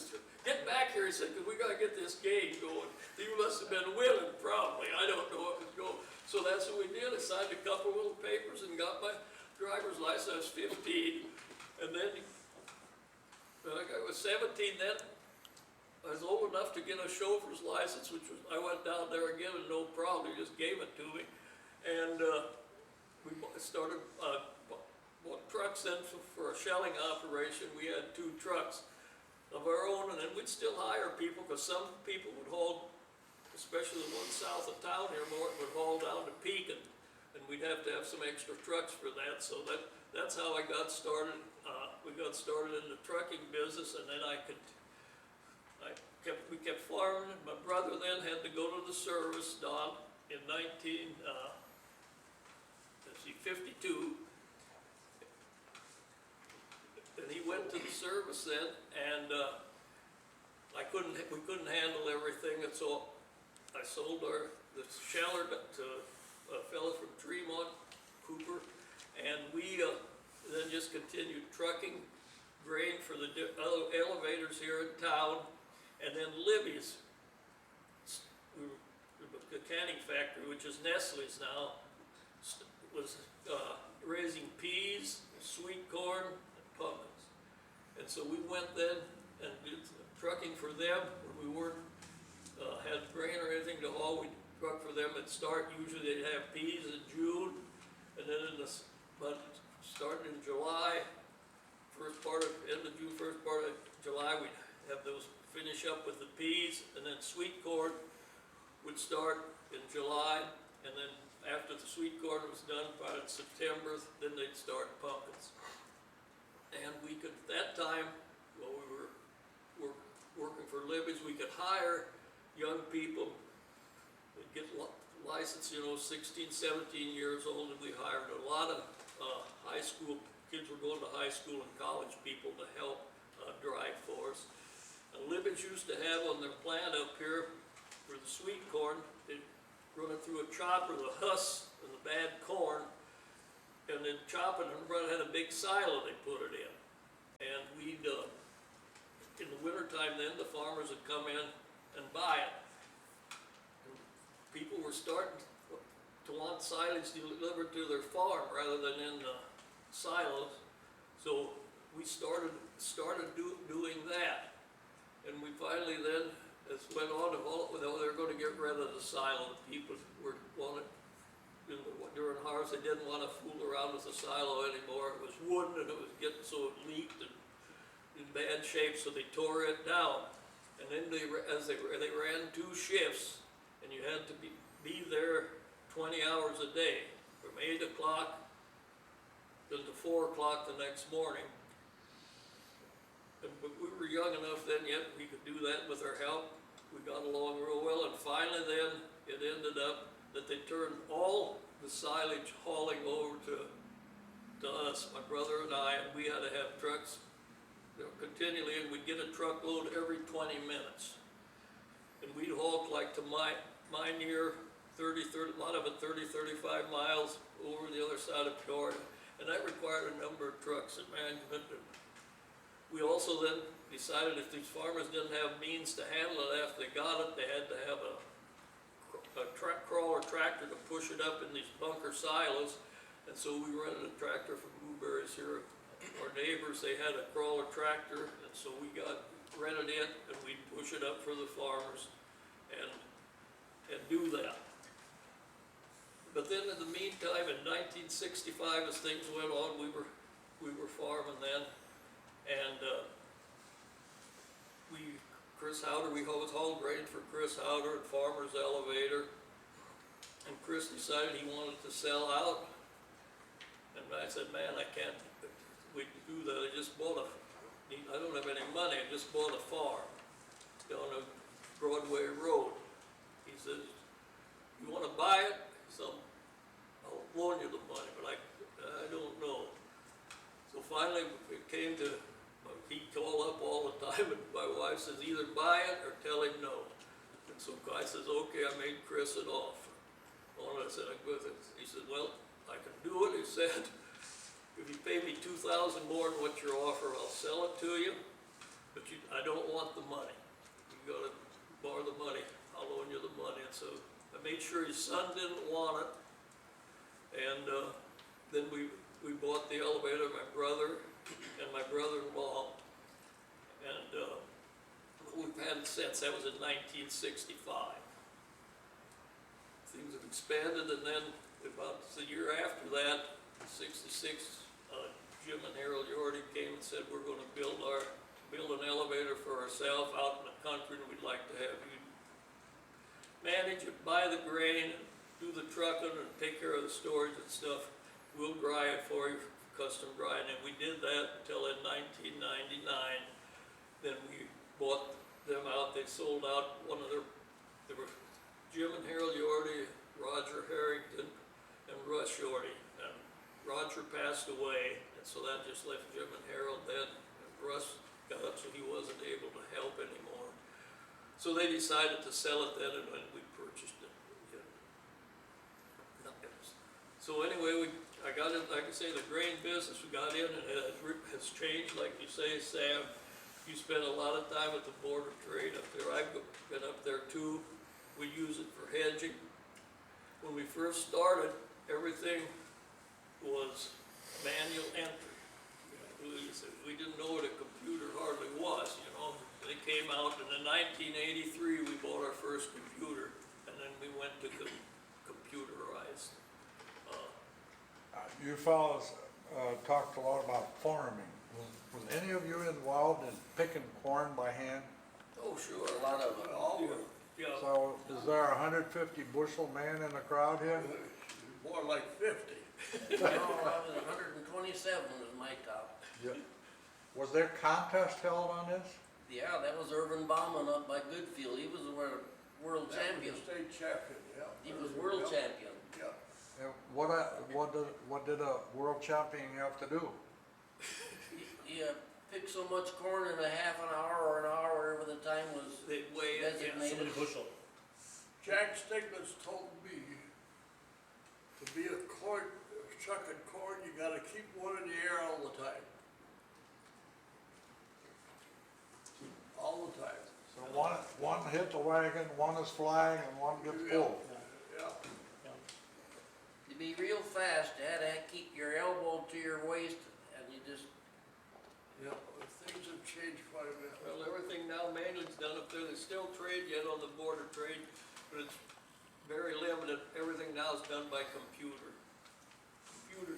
just, get back here, he said, because we got to get this game going. You must have been winning, probably. I don't know if it's going. So that's what we did. I signed a couple little papers and got my driver's license. I was 15. And then when I was 17 then, I was old enough to get a chauffeur's license, which was, I went down there again and no problem, he just gave it to me. And we started, bought trucks then for a shelling operation. We had 2 trucks of our own, and then we'd still hire people, because some people would haul, especially the one south of town here, Morton, would haul down to Pekin, and we'd have to have some extra trucks for that. So that's how I got started. We got started in the trucking business, and then we kept farming. My brother then had to go to the service, Don, in 1952, and he went to the service then, and we couldn't handle everything, and so I sold the sheller to a fellow from Tremont, Cooper, and we then just continued trucking grain for the other elevators here in town. And then Libby's, the canning factory, which is Nestle's now, was raising peas, sweet corn, and pumpkins. And so we went then and did trucking for them when we weren't had grain or anything to haul. We'd truck for them. It'd start, usually they'd have peas in June, and then but starting in July, end of June, first part of July, we'd have those finish up with the peas, and then sweet corn would start in July, and then after the sweet corn was done, about in September, then they'd start pumpkins. And we could, at that time, while we were working for Libby's, we could hire young people. They'd get licensed, 16, 17 years old, and we hired a lot of high school, kids were going to high school and college people to help drive for us. And Libby's used to have on their plant up here for the sweet corn, they'd run it through a chopper, the husks and the bad corn, and then chop it and had a big silo they put it in. And we'd, in the wintertime then, the farmers would come in and buy it. And people were starting to want silage delivered to their farm rather than in the silos. So we started doing that. And we finally then, as went on, they were going to get rid of the silo. People wanted, during harvest, they didn't want to fool around with the silo anymore. It was wooden and it was getting so it leaked and in bad shape, so they tore it down. And then they ran 2 shifts, and you had to be there 20 hours a day, from 8 o'clock then to 4 o'clock the next morning. But we were young enough then yet, we could do that with our help. We got along real well, and finally then, it ended up that they turned all the silage hauling over to us, my brother and I, and we had to have trucks continually, and we'd get a truckload every 20 minutes. And we'd haul like to mine here, a lot of it 30, 35 miles over the other side of Florida. And that required a number of trucks and management. We also then decided if these farmers didn't have means to handle it after they got it, they had to have a crawler tractor to push it up in these bunker silos. And so we rented a tractor from Blueberries here. Our neighbors, they had a crawler tractor, and so we rented it, and we'd push it up for the farmers and do that. But then in the meantime, in 1965, as things went on, we were farming then. And Chris Howder, we always hauled grain for Chris Howder at Farmer's Elevator. And Chris decided he wanted to sell out. And I said, man, I can't do that. I don't have any money. I just bought a farm down on Broadway Road. He says, you want to buy it? So I'll loan you the money, but I don't know. So finally it came to, he'd call up all the time, and my wife says, either buy it or tell him no. And so I says, okay, I made Chris an offer. Well, I said, I'm with it. He said, well, I can do it. He said, if you pay me $2,000 more than what your offer, I'll sell it to you. but I don't want the money. You gotta borrow the money, I'll loan you the money. And so I made sure his son didn't want it. And then we bought the elevator, my brother and my brother-in-law. And we've had it since. That was in 1965. Things have expanded, and then about the year after that, 66, Jim and Harold Yorty came and said, we're gonna build an elevator for ourselves out in the country, and we'd like to have you manage it, buy the grain, do the trucking, and take care of the storage and stuff. We'll dry it for you, custom drying, and we did that until in 1999. Then we bought them out. They sold out one of there were Jim and Harold Yorty, Roger Harrington, and Russ Yorty. And Roger passed away, and so that just left Jim and Harold then. And Russ got up, so he wasn't able to help anymore. So they decided to sell it then, and when we purchased it. So anyway, I got in, like I say, the grain business, we got in, and it has changed, like you say, Sam. You spend a lot of time at the Board of Trade up there. I've been up there too. We use it for hedging. When we first started, everything was manual entry. We didn't know what a computer hardly was, you know. They came out, and in 1983, we bought our first computer, and then we went to computerized. You fellows talked a lot about farming. Was any of you involved in picking corn by hand? Oh, sure. A lot of it. All were. Yeah. So is there a 150 bushel man in the crowd here? More like 50. No, I was 127 was my top. Yeah. Was there contest held on this? Yeah, that was Irvin Bauman up by Goodfield. He was the world champion. State champion, yeah. He was world champion. Yeah. And what did a world champion have to do? He picked so much corn in a half an hour or an hour, whatever the time was They weigh it, yeah. designated. bushel. Jack Stigmas told me to be a shucking corn, you gotta keep one in the air all the time. All the time. So one hit the wagon, one is flying, and one gets pulled. Yeah. To be real fast, you had to keep your elbow to your waist, and you just. Yeah, things have changed quite a bit. Well, everything now manual's done up there. They still trade yet on the Board of Trade, but it's very limited. Everything now is done by computer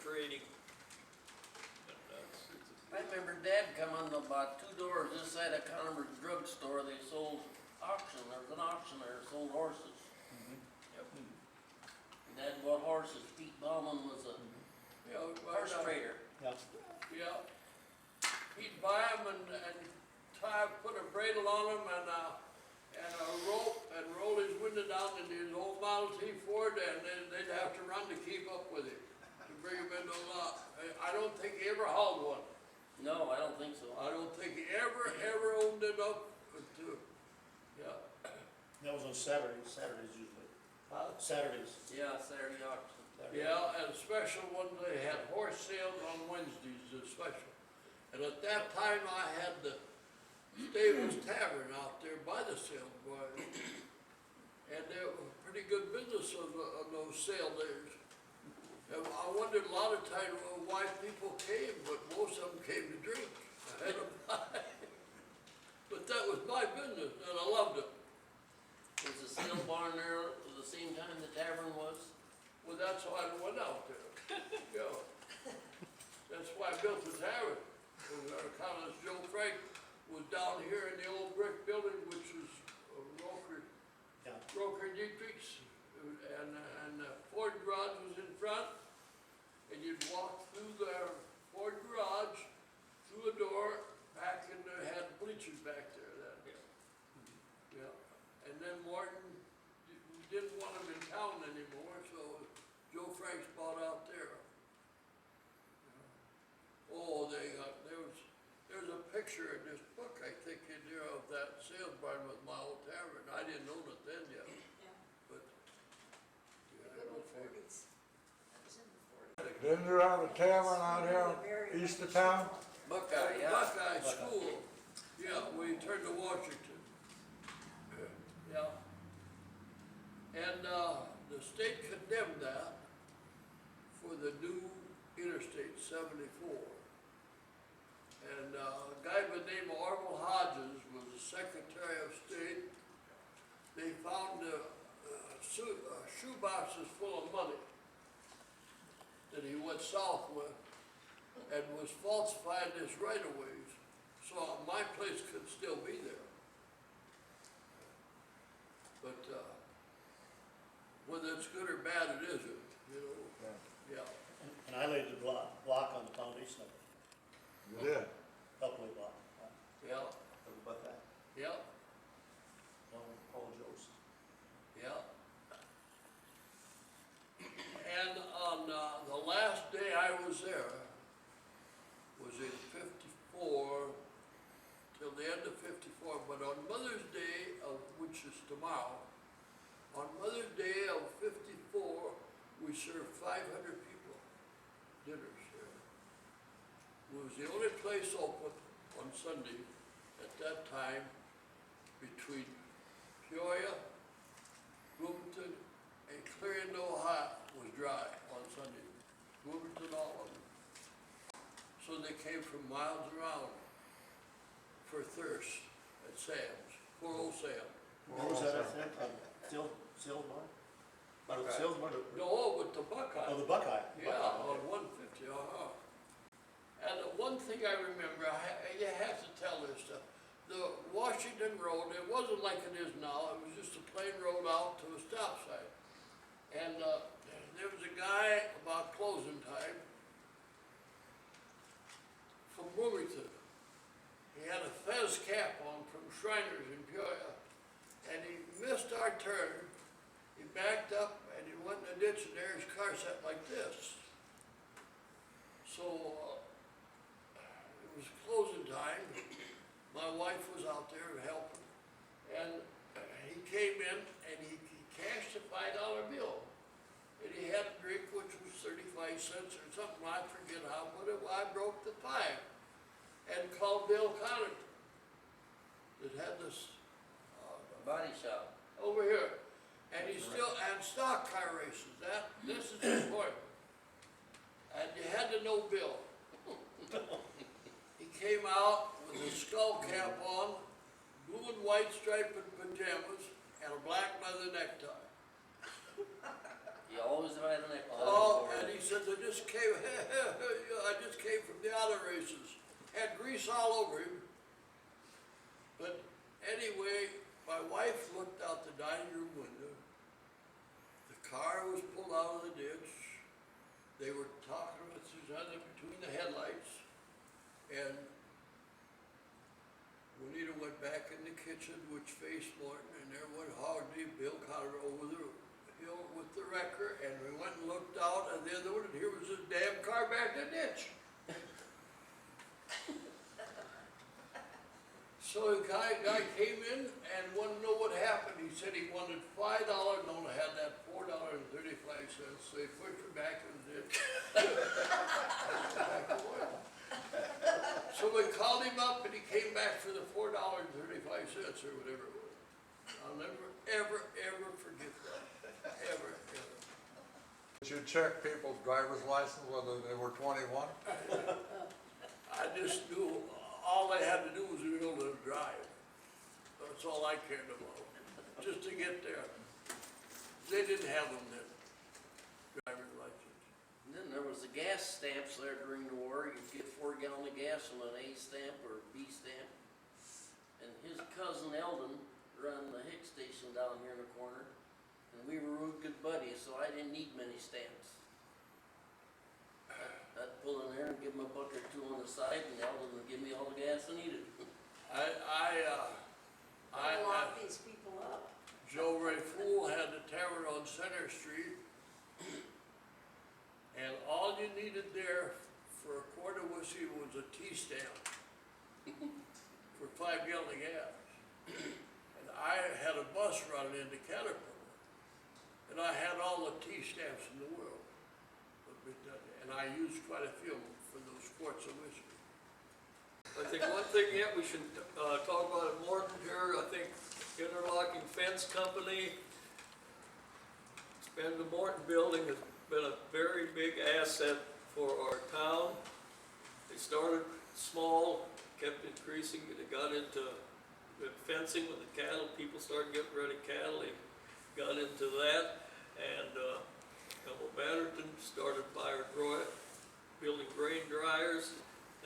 trading. I remember Dad come on about 2 doors this side of Conver's drugstore. They sold auction. There was an auction there that sold horses. Yep. Dad bought horses. Pete Bauman was a Yeah, horse trader. Yeah. He'd buy them and put a bridle on them and a rope and roll his window down in his old Model T Ford, and then they'd have to run to keep up with him, to bring him into the lot. I don't think he ever hauled one. No, I don't think so. I don't think he ever owned it up to, yeah. That was on Saturdays usually. Saturdays. Yeah, Saturday auction. Yeah, and special one, they had horse sales on Wednesdays, a special. And at that time, I had the Stables Tavern out there by the sale barn. And there was pretty good business on those sale days. And I wondered a lot of times why people came, but most of them came to drink. I had to buy. But that was my business, and I loved it. Was the sale barn there at the same time the tavern was? Well, that's why I went out there. Yeah. That's why I built the tavern. Our college, Joe Frank, was down here in the old brick building, which was Roker Dietrich's, and Ford Garage was in front, and you'd walk through the Ford Garage, through a door, back, and they had bleachers back there then. Yeah. And then Morton didn't want them in town anymore, so Joe Franks bought out there. Oh, there's a picture in this book, I think, in there of that sales barn with my old tavern. I didn't own it then yet. Yeah. But, yeah, The I don't think. 40s. That was in the 40s. Didn't you have a tavern out here east of town? Buckeye, yeah. Buckeye School. Yeah, when he turned to Washington. Yeah. And, the state condemned that for the new Interstate 74. And, a guy by the name of Orville Hodges was the Secretary of State. They found, shoe boxes full of money that he went south with and was falsifying his right-of-ways. So my place could still be there. But, whether it's good or bad, it isn't, you know, yeah. And I laid the block on the foundation of it, You did. upward block. Yeah, About that, yeah, Paul Joe's. yeah. And on, the last day I was there was in 54, till the end of 54, but on Mother's Day of, which is tomorrow, on Mother's Day of 54, we served 500 people dinners here. It was the only place open on Sunday at that time between Peoria, Bloomington, and Clarion, Ohio was dry on Sunday. Bloomington, all of them. So they came from miles around for thirst at Sam's, poor old Sam. Where was that, I think, Sales Barn? Sales Barn? No, with the Buckeye. Oh, the Buckeye. Yeah, on 150, And the one thing I remember, you have to tell this stuff. The Washington Road, it wasn't like it is now, it was just a plain road out to a stop sign. And, there was a guy about closing time from Bloomington. He had a fez cap on from Shriners in Peoria, and he missed our turn. He backed up and he went in the ditch, and there his car sat like this. So, it was closing time. My wife was out there helping, and he came in and he cashed a $5 bill. And he had a drink which was 35 cents or something, I forget how, but I broke the pipe and called Bill Connor that had this, Body shop. over here. And he still, and stock car races, this is important. And you had to know Bill. He came out with a skull cap on, blue and white striped pajamas, and a black leather necktie. You always had a necktie. Oh, and he said, I just came from the auto races. Had grease all over him. But anyway, my wife looked out the dining room window. The car was pulled out of the ditch. They were talking with each other between the headlights. And Juanita went back in the kitchen, which faced Morton, and there went Howdy, Bill Cotter over the hill with the wrecker, and we went and looked out, and the other one, and here was this damn car back in the ditch. So the guy came in and wanted to know what happened. He said he wanted $5, no, I had that $4.35, so they pushed me back in the ditch. Back away. So we called him up and he came back for the $4.35 or whatever it was. I'll never, ever forget that. Ever. Did you check people's driver's license whether they were 21? I just knew all they had to do was be able to drive. That's all I cared about, just to get there. They didn't have them then, driver's license. And then there was the gas stamps there during the war. You'd get 4 gallons of gas on an A stamp or a B stamp. And his cousin Eldon ran the Hicks station down here in the corner. And we were real good buddies, so I didn't need many stamps. I'd pull in there and give him a buck or two on the side, and Eldon would give me all the gas I needed. Lock these people up. Joe Ray Fool had the tavern on Center Street. And all you needed there for a quart of whiskey was a T-stamp for 5 gallons of gas. And I had a bus running into Caterpillar, and I had all the T-stamps in the world. And I used quite a few for those quarts of whiskey. I think one thing yet we should, talk about at Morton here, I think interlocking fence company. And the Morton building has been a very big asset for our town. They started small, kept increasing, they got into fencing with the cattle, people started getting rid of cattle, they got into that. And, Batterton started building grain dryers,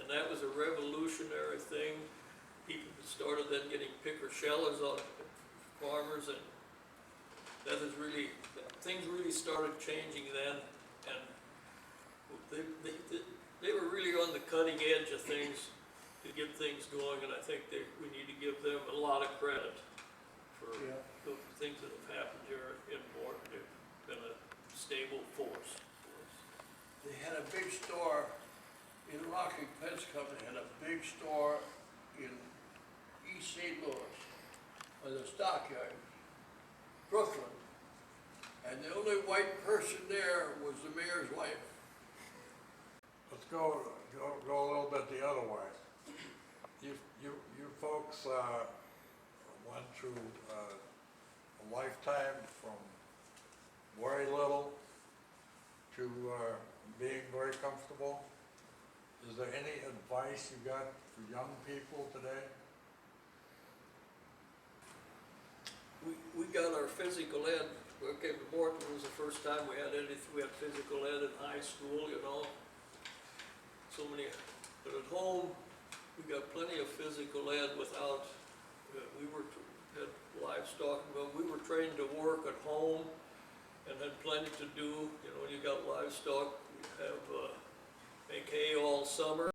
and that was a revolutionary thing. People started then getting picker shellers on farmers, and that is really, things really started changing then, and they were really on the cutting edge of things to get things going, and I think we need to give them a lot of credit for Yeah. the things that have happened here in Morton. They've been a stable force for us. They had a big store, Interlocking Fence Company had a big store in East St. Louis, by the stockyard, Brooklyn. And the only white person there was the mayor's wife. Let's go a little bit the other way. You folks, went through, a lifetime from very little to, being very comfortable. Is there any advice you got for young people today? We got our physical ed, okay, Morton was the first time we had physical ed in high school, you know. So many, but at home, we got plenty of physical ed without, had livestock, but we were trained to work at home and had plenty to do, you know, when you got livestock, you have, make hay all summer.